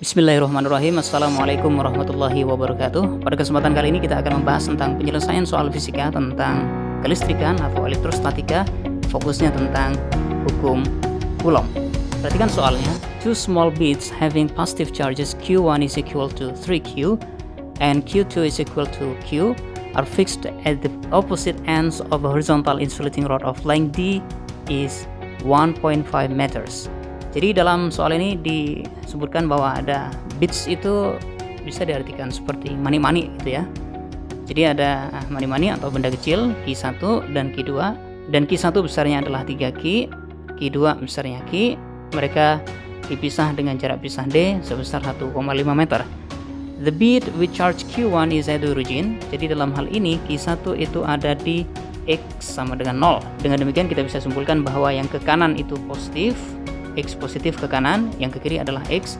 Bismillahirrahmanirrahim. Assalamualaikum warahmatullahi wabarakatuh. Pada kesempatan kali ini kita akan membahas tentang penyelesaian soal fisika tentang kelistrikan atau elektrostatika, fokusnya tentang hukum Coulomb. Perhatikan soalnya. Two small bits having positive charges Q1 is equal to 3Q and Q2 is equal to Q are fixed at the opposite ends of a horizontal insulating rod of length D is 1.5 meters. Jadi dalam soal ini disebutkan bahwa ada bits itu bisa diartikan seperti mani-mani gitu ya. Jadi ada mani-mani atau benda kecil Q1 dan Q2, dan Q1 besarnya adalah 3Q, Q2 besarnya Q. Mereka dipisah dengan jarak pisah D sebesar 1,5 meter. The bit with charge Q1 is at the origin. Jadi dalam hal ini Q1 itu ada di X sama dengan 0. Dengan demikian kita bisa simpulkan bahwa yang ke kanan itu positif, X positif ke kanan, yang ke kiri adalah X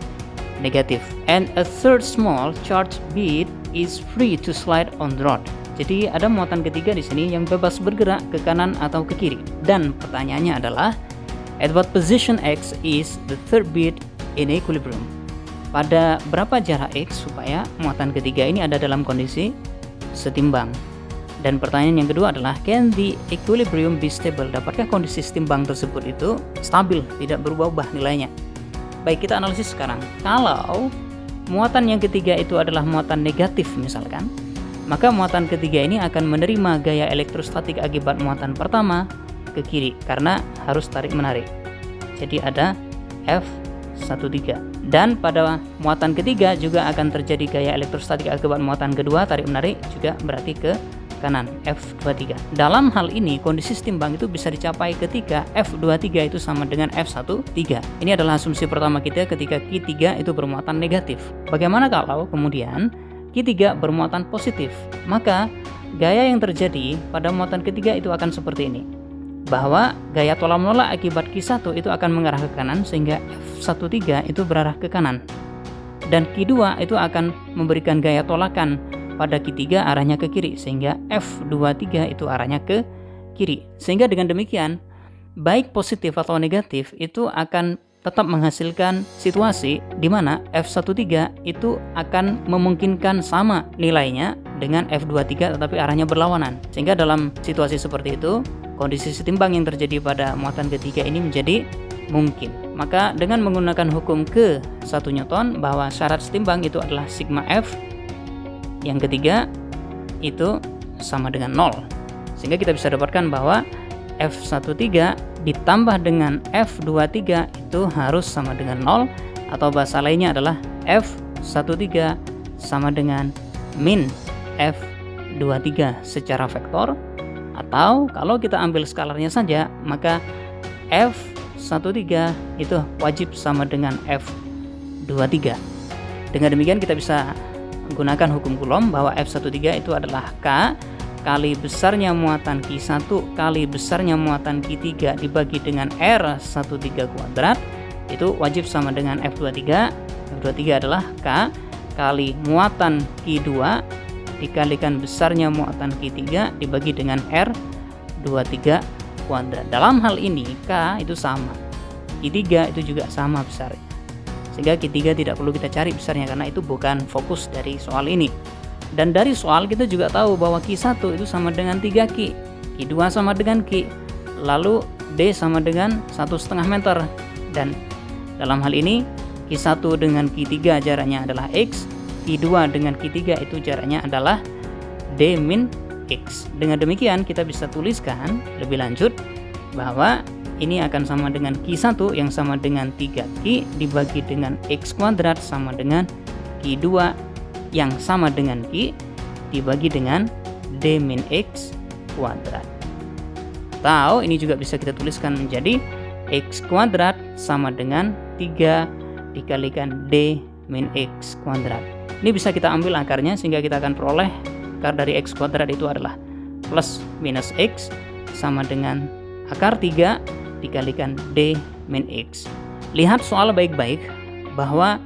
negatif. And a third small charged bit is free to slide on the rod. Jadi ada muatan ketiga di sini yang bebas bergerak ke kanan atau ke kiri. Dan pertanyaannya adalah, at what position X is the third bit in equilibrium? Pada berapa jarak X supaya muatan ketiga ini ada dalam kondisi setimbang? Dan pertanyaan yang kedua adalah, can the equilibrium be stable? Dapatkah kondisi setimbang tersebut itu stabil, tidak berubah-ubah nilainya? Baik, kita analisis sekarang. Kalau muatan yang ketiga itu adalah muatan negatif misalkan, maka muatan ketiga ini akan menerima gaya elektrostatik akibat muatan pertama ke kiri karena harus tarik-menarik. Jadi ada F13. Dan pada muatan ketiga juga akan terjadi gaya elektrostatik akibat muatan kedua, tarik-menarik juga berarti ke kanan, F23. Dalam hal ini kondisi setimbang itu bisa dicapai ketika F23 itu sama dengan F13. Ini adalah asumsi pertama kita ketika Q3 itu bermuatan negatif. Bagaimana kalau kemudian Q3 bermuatan positif? Maka gaya yang terjadi pada muatan ketiga itu akan seperti ini, bahwa gaya tolak menolak akibat Q1 itu akan mengarah ke kanan sehingga F13 itu berarah ke kanan, dan Q2 itu akan memberikan gaya tolakan pada Q3 arahnya ke kiri sehingga F23 itu arahnya ke kiri. Sehingga dengan demikian baik positif atau negatif itu akan tetap menghasilkan situasi di mana F13 itu akan memungkinkan sama nilainya dengan F23 tetapi arahnya berlawanan. Sehingga dalam situasi seperti itu kondisi setimbang yang terjadi pada muatan ketiga ini menjadi mungkin. Maka dengan menggunakan hukum ke-1 Newton bahwa syarat setimbang itu adalah sigma F yang ketiga itu sama dengan 0. Sehingga kita bisa dapatkan bahwa F13 ditambah dengan F23 itu harus sama dengan 0, atau bahasa lainnya adalah F13 sama dengan min F23 secara vektor, atau kalau kita ambil skalarnya saja maka F13 itu wajib sama dengan F23. Dengan demikian kita bisa menggunakan hukum Coulomb bahwa F13 itu adalah K kali besarnya muatan Q1 kali besarnya muatan Q3 dibagi dengan R13 kuadrat, itu wajib sama dengan F23. F23 adalah K kali muatan Q2 dikalikan besarnya muatan Q3 dibagi dengan R23 kuadrat. Dalam hal ini K itu sama, Q3 itu juga sama besarnya, sehingga Q3 tidak perlu kita cari besarnya karena itu bukan fokus dari soal ini. Dan dari soal kita juga tahu bahwa Q1 itu sama dengan 3Q, Q2 sama dengan Q, lalu D sama dengan 1,5 meter. Dan dalam hal ini Q1 dengan Q3 jaraknya adalah X, Q2 dengan Q3 itu jaraknya adalah D min X. Dengan demikian kita bisa tuliskan lebih lanjut bahwa ini akan sama dengan Q1 yang sama dengan 3Q dibagi dengan X kuadrat sama dengan Q2 yang sama dengan Q dibagi dengan D min X kuadrat. Atau ini juga bisa kita tuliskan menjadi X kuadrat sama dengan 3 dikalikan D min X kuadrat. Ini bisa kita ambil akarnya sehingga kita akan peroleh akar dari X kuadrat itu adalah plus minus X sama dengan akar 3 dikalikan D min X. Lihat soal baik-baik bahwa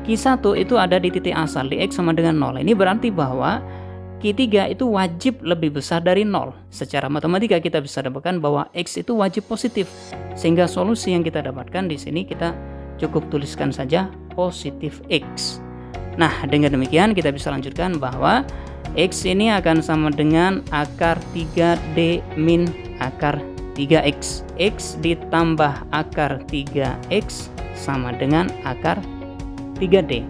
Q1 itu ada di titik asal di X sama dengan 0. Ini berarti bahwa Q3 itu wajib lebih besar dari 0. Secara matematika kita bisa dapatkan bahwa X itu wajib positif. Sehingga solusi yang kita dapatkan di sini kita cukup tuliskan saja positif X. Nah, dengan demikian kita bisa lanjutkan bahwa X ini akan sama dengan akar 3D min akar 3X. X ditambah akar 3X sama dengan akar 3D.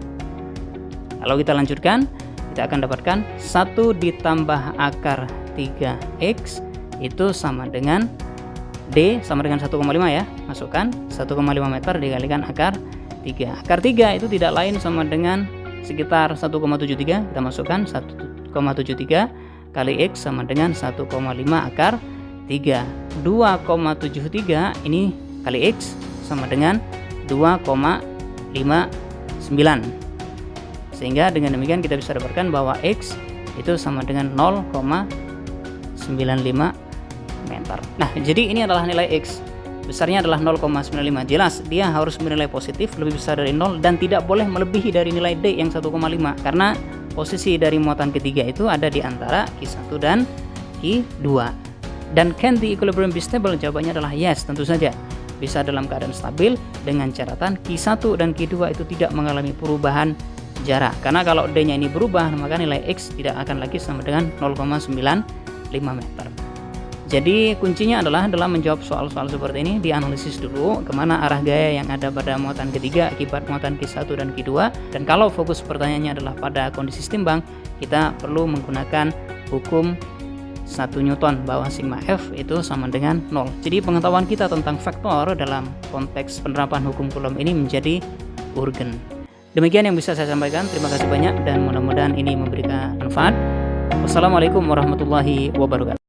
Kalau kita lanjutkan, kita akan dapatkan 1 ditambah akar 3X itu sama dengan D sama dengan 1,5 ya. Masukkan 1,5 meter dikalikan akar 3. Akar 3 itu tidak lain sama dengan sekitar 1,73. Kita masukkan 1,73 kali X sama dengan 1,5 akar 3. 2,73 ini kali X sama dengan 2,59. Sehingga dengan demikian kita bisa dapatkan bahwa X itu sama dengan 0,95 meter. Nah, jadi ini adalah nilai X. Besarnya adalah 0,95. Jelas dia harus bernilai positif lebih besar dari 0 dan tidak boleh melebihi dari nilai D yang 1,5 karena posisi dari muatan ketiga itu ada di antara Q1 dan Q2. Dan can the equilibrium be stable? Jawabannya adalah yes, tentu saja. Bisa dalam keadaan stabil dengan catatan Q1 dan Q2 itu tidak mengalami perubahan jarak. Karena kalau D-nya ini berubah, maka nilai X tidak akan lagi sama dengan 0,95 meter. Jadi kuncinya adalah dalam menjawab soal-soal seperti ini, dianalisis dulu kemana arah gaya yang ada pada muatan ketiga akibat muatan Q1 dan Q2. Dan kalau fokus pertanyaannya adalah pada kondisi setimbang, kita perlu menggunakan hukum 1 Newton bahwa sigma F itu sama dengan 0. Jadi pengetahuan kita tentang vektor dalam konteks penerapan hukum Coulomb ini menjadi urgen. Demikian yang bisa saya sampaikan. Terima kasih banyak dan mudah-mudahan ini memberikan manfaat. Wassalamualaikum warahmatullahi wabarakatuh.